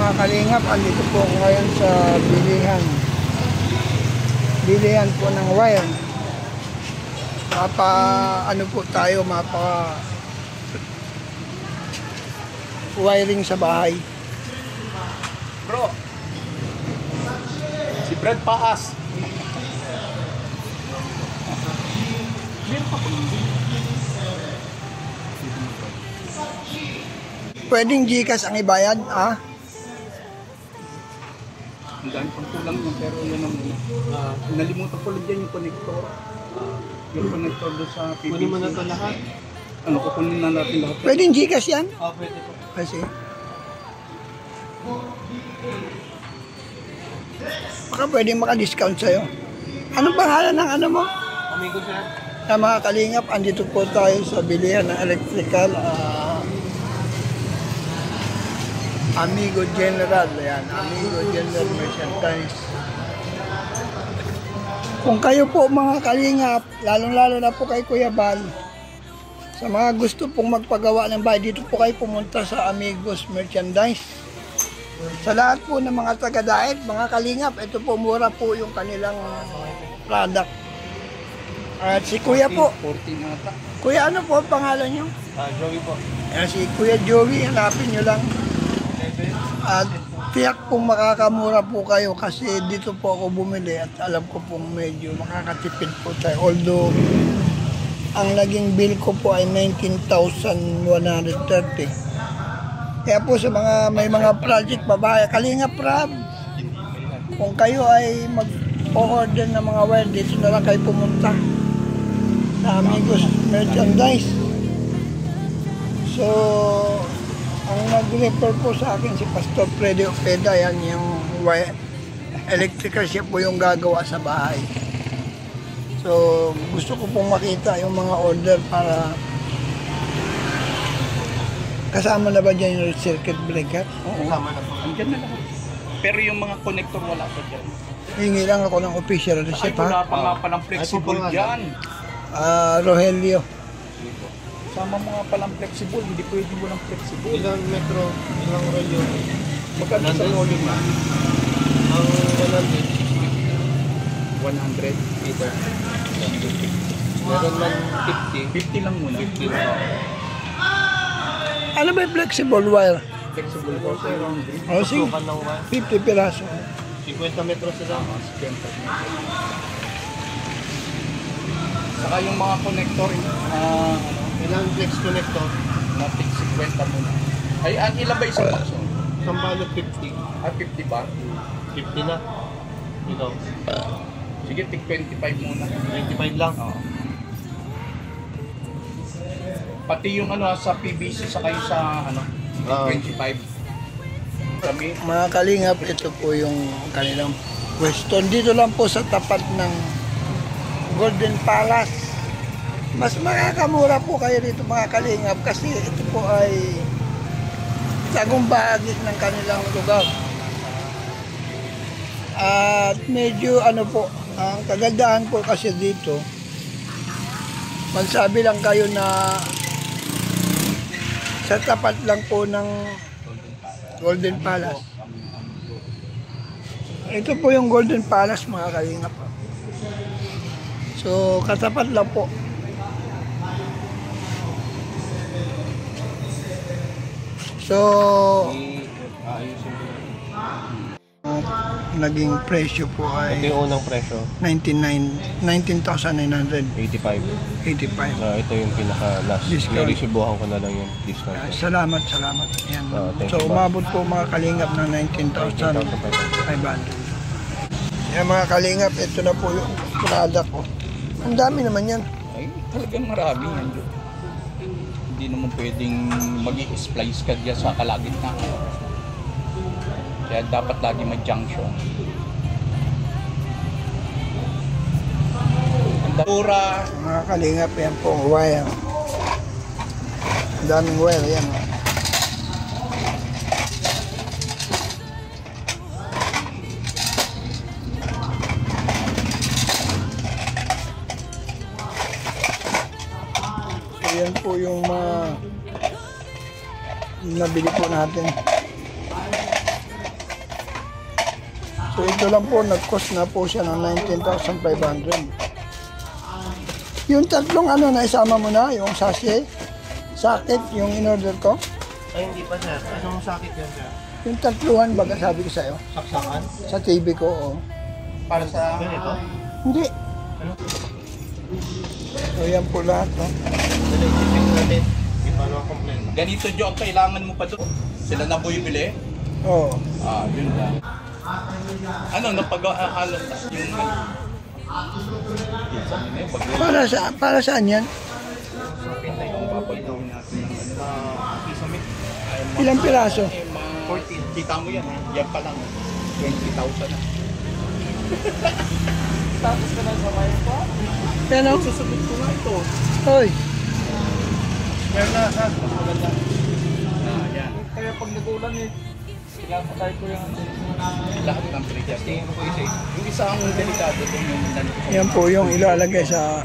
Mga kalingap, andito po ako ngayon sa bilihan po ng wire. Ano po tayo, wiring sa bahay. Bro, si Brad Paas. Pwedeng Gcash ang ibayad, ah? Ang dami pang kulang yun, pero yun ang nalimutan ko lang dyan yung connector. Yung connector doon sa PVC. Kunin mo na ito lahat. Ano, kukunin na natin lahat. Pwedeng Gcash yan? Oo, pwede po. Kasi baka pwedeng maka-discount sa'yo. Anong pangalan ng ano mo? Amigo sir. Na mga kalingap, andito po tayo sa bilihan ng electrical. Amigo General. Ayan, Amigo General Merchandise. Kung kayo po mga kalingap, lalong-lalo na po kay Kuya Bal, sa mga gusto pong magpagawa ng bahay, dito po kayo pumunta sa Amigos Merchandise. Sa lahat po ng mga taga-daet, mga kalingap, ito po, mura po yung kanilang product. At si Kuya po. 14 ata. Kuya, ano po ang pangalan nyo? Joey po. Ayan, si Kuya Joey, hanapin nyo lang. At tiyak pong makakamura po kayo kasi dito po ako bumili at alam ko pong medyo makakatipid po tayo. Although, ang naging bill ko po ay 19,130. Kaya po sa may mga project babae, Kalinga Prab, kung kayo ay mag-order ng mga wire, dito na lang kayo pumunta sa Amigos Merchandise. So, ang nag-refer po sa akin si Pastor Freddy Opeda, yan yung wire, electrical siya po yung gagawa sa bahay. So, gusto ko pong makita yung mga order para kasama na ba dyan yung circuit breaker? Oo. Kasama na po. Andyan na lahat. Pero yung mga connector wala pa dyan. Hingi lang ako ng official receipt, Ay, wala ha? pa nga palang flexible dyan. Rogelio. Sama mga palang flexible, hindi pwede mo lang flexible. Ilang metro, ilang rolyo? Magkano sa volume na? Ang 100 meter. Meron man 50. 50 lang muna. 50 lang. Ano ba yung flexible wire? Flexible po sir. O, sige. Tukan ng 50 piraso. 50 metro sila. Saka yung mga connector, Ilang flex connector? natin 50 muna. Ay, ilan ba isang box? Isang balot 50. 50 ba? 50 na. Ikaw. Sige, tig 25 muna. 25 lang. Oo. Pati yung sa PVC saka yung sa 25. Kami. Mga kalingap, ito po yung kanilang pwesto. Dito lang po sa tapat ng Golden Palace. Mas makakamura po kayo dito mga kalingap kasi ito po ay sagong bahagi ng kanilang lugar. At medyo po, ang kagandahan po kasi dito, magsabi lang kayo na sa tapat lang po ng Golden Palace. Ito po yung Golden Palace mga kalingap. So katapat lang po. So naging presyo po Ito ay yung unang presyo. 19,985. 85. Ito yung pinaka-last. Discount. Narisibuhan ko na lang yung discount. Salamat. Yan. Thank So you, umabot po mga kalingap ng 19,500. Yan mga kalingap, ito na po yung product ko. Ang dami naman yan. Ay, talagang marami yan. Hindi naman pwedeng mag-i-splice ka dyan sa kalagitnaan. Kaya dapat lagi may junction. Ang dura. Mga kalingap, yan po ang wire. Ang daming wire, yan. So yan po yung mga nabili po natin. So ito lang po, nag-cost na po siya ng 19,500. Yung tatlong ano na isama mo na, yung sachet, sakit, yung in-order ko. Ay, hindi pa, sir. Anong sakit yan, sir? Yung tatluhan, baga sabi ko sa'yo. Saksakan? Sa TV ko, oh. Para sa ganito? Hindi. Ano? So yan po lahat, no? Dali, i-check natin. Di pa naman complain. Ganito jo ang kailangan mo pa doon. Sila na po yung bili? Oo. Yun lang. Ano, napag-aalam yung Para saan yan? papagawin natin ng kisame. Ilang piraso? 14. Kita mo yan. Yan pa lang. 20,000 na. Tapos ka na sa mayan pa? Yan o. Susunod ko nga ito. Hoy. Meron na, ha? Maganda. Yan. Kaya pag nagulan pinapatay ko yung lahat ng pregas. Tingin ko isa. Yung isa ang delikado doon yung Yan po yung ilalagay sa...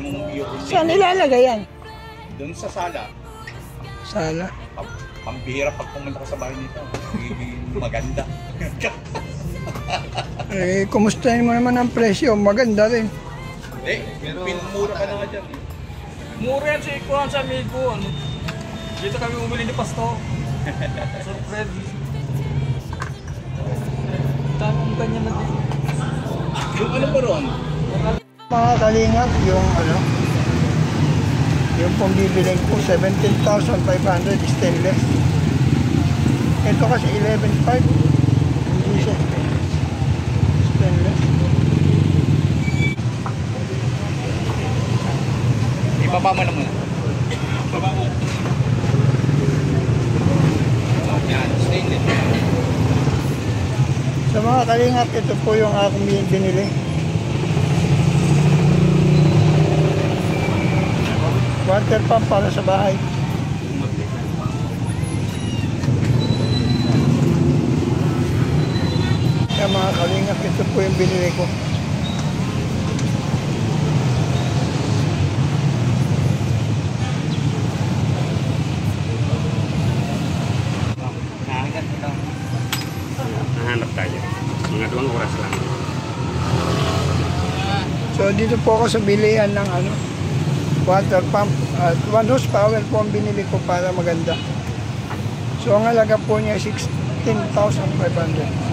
Saan ilalagay yan? doon sa sala. Sala. Pambihira pag pumunta ka sa bahay nito. Maganda. Eh, kumustahin mo naman ang presyo? Maganda rin. Pinmura ka na nga dyan. Mura yan sa ikuhan sa amigo. Dito kami umili ni Pasto. Sir Fred. Tamang ganyan na din. Yung ano po ron? Mga kalingap, yung ano, yung pong bibiling ko, 17,500 stainless. Ito kasi 11,500. Hindi siya stainless. Ibaba mo na muna. Ibaba mo. Yan, stainless. Sa mga kalingap, ito po yung aking binili. Water pump para sa bahay. Kaya mga kalingap, ito po yung binili ko. Nahanap tayo. Mga 2 oras lang. So dito po ako sa bilihan ng ano, water pump. At 1 horsepower po ang binili ko para maganda. So ang halaga po niya 16,500.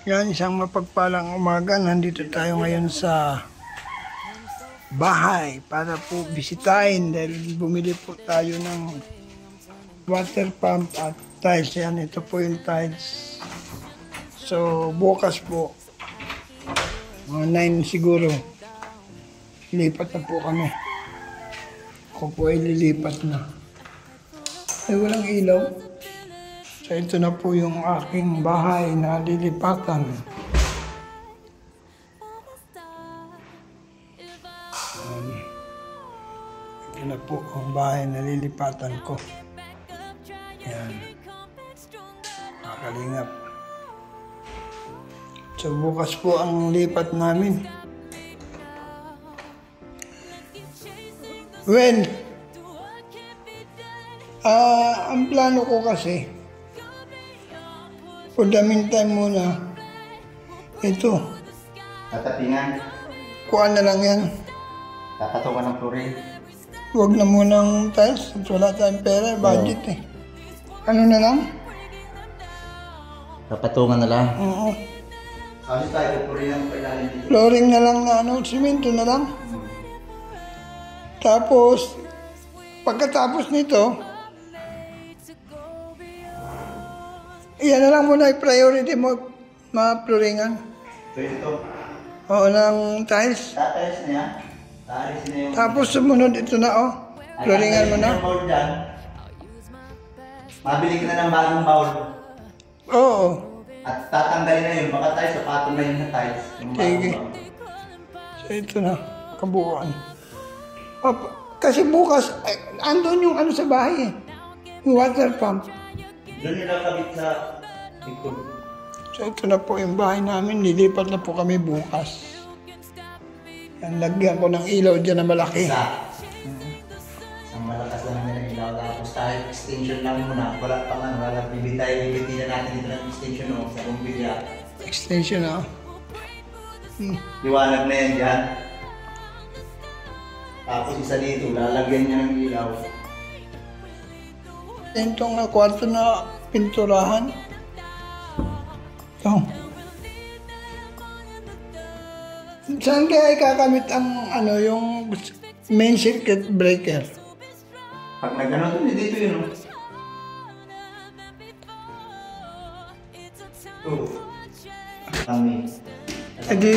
Yan, isang mapagpalang umaga. Nandito tayo ngayon sa bahay para po bisitahin dahil bumili po tayo ng water pump at tiles. Yan, ito po yung tiles. So bukas po, mga 9 siguro, lipat na po kami. Ako po ay lilipat na. Ay walang ilaw. So ito na po yung aking bahay na lilipatan. Ito na po ang bahay na lilipatan ko. Yan. Nakalingap. So bukas po ang lipat namin. Well, ang plano ko kasi, for the meantime muna, ito, Tatapingan, kuha na lang yan. tatatungan ng flooring. Huwag na munang tiles, wala tayong pera, budget eh. Ano na lang? Tapatungan na lang. Oo. Kasi tayo, flooring ang pailalim dito. Flooring na lang na ano, simento na lang. Tapos, pagkatapos nito, iyan na lang muna yung priority mo, mga flooringan. So ito, Oo, ng tiles. tatalis na yan. Taalis na yung... Tapos sumunod ito na, oh. Flooringan mo na. Yung bowl dyan. Mabili ka na ng bagong bowl. Oo. At tatanggalin na yun. Baka tayo sapatong na yun na tiles. Yung bagong Sige. bowl. So ito na, kabuuan. Kasi bukas, andun yung ano sa bahay eh. Yung water pump. Doon nila kabit sa likod. So ito na po yung bahay namin, lilipat na po kami bukas. Yan, lagyan ko ng ilaw dyan na malaki. Isa. Ang malakas lang naman ang ilaw. Tapos tayo, extension lang muna. Wala pa man. Wala, bibili na natin dito ng extension o sa bumbilya. Extension, oh. Liwanag na yan dyan. Tapos isa dito, lalagyan niya ng ilaw. Itong kwarto na pinturahan. Ito. Saan kaya ikakamit ang yung main circuit breaker? Pag nagano doon, dito yun. Kami. E di,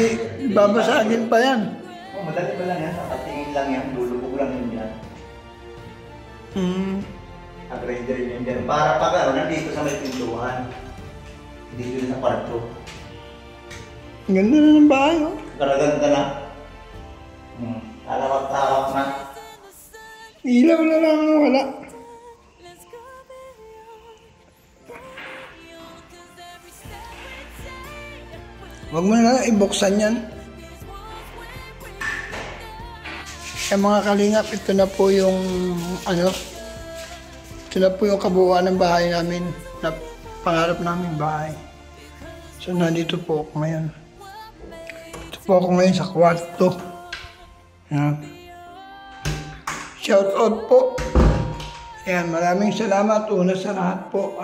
babasagin pa yan. Madali ba lang yan? Nakatingin lang yan. Lulubog lang yun yan. Nag-render yun yan. Para pag nandito sa may pintuan. Dito na sa kwarto. Ganda na ng bahay, oh. Karaganda na. Talawak-tawak na. Ilaw na lang ang wala. Huwag mo na lang ibuksan yan. Kaya mga kalingap, ito na po yung ito na po yung kabuuan ng bahay namin, na pangarap namin bahay. So nandito po ako ngayon. Ito po ako ngayon sa kwarto. Yan. Shout out po. Ayan, maraming salamat. Una sa lahat po,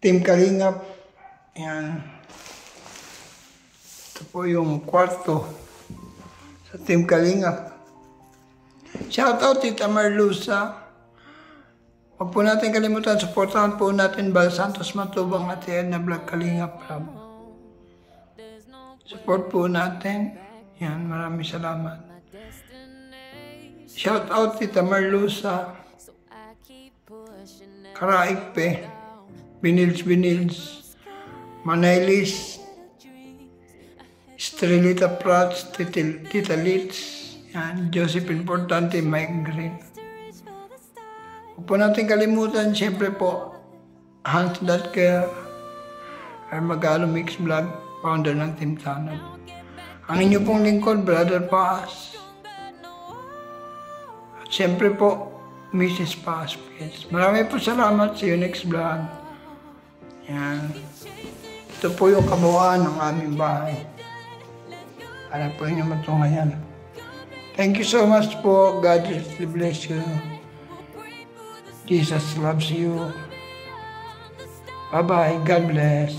Team Kalingap. Ayan. Ito po yung kwarto sa Team Kalingap. Shout out Tita Marlusa. Huwag po natin kalimutan, supportahan po natin Bal Santos Matubang at Edna Vlog Kalingap. Support po natin. Yan, maraming salamat. Shout out Tita Marlusa, Karaikpe, Binils, Manailis, Estrelita Prats, Tita Litz, yan, Joseph Importante, Mike Green. Huwag po natin kalimutan, siyempre po, Hans Datker, Armagalo Mix Vlog, founder ng Team Tanod. Ang inyo pong lingkod, Brother Paas. At siyempre po, Mrs. Paas. Marami po salamat. See you next vlog. Yan. Ito po yung kabuuan ng aming bahay. Para po inyo matungayan. Thank you so much po. God bless you. Jesus loves you. Bye-bye. God bless.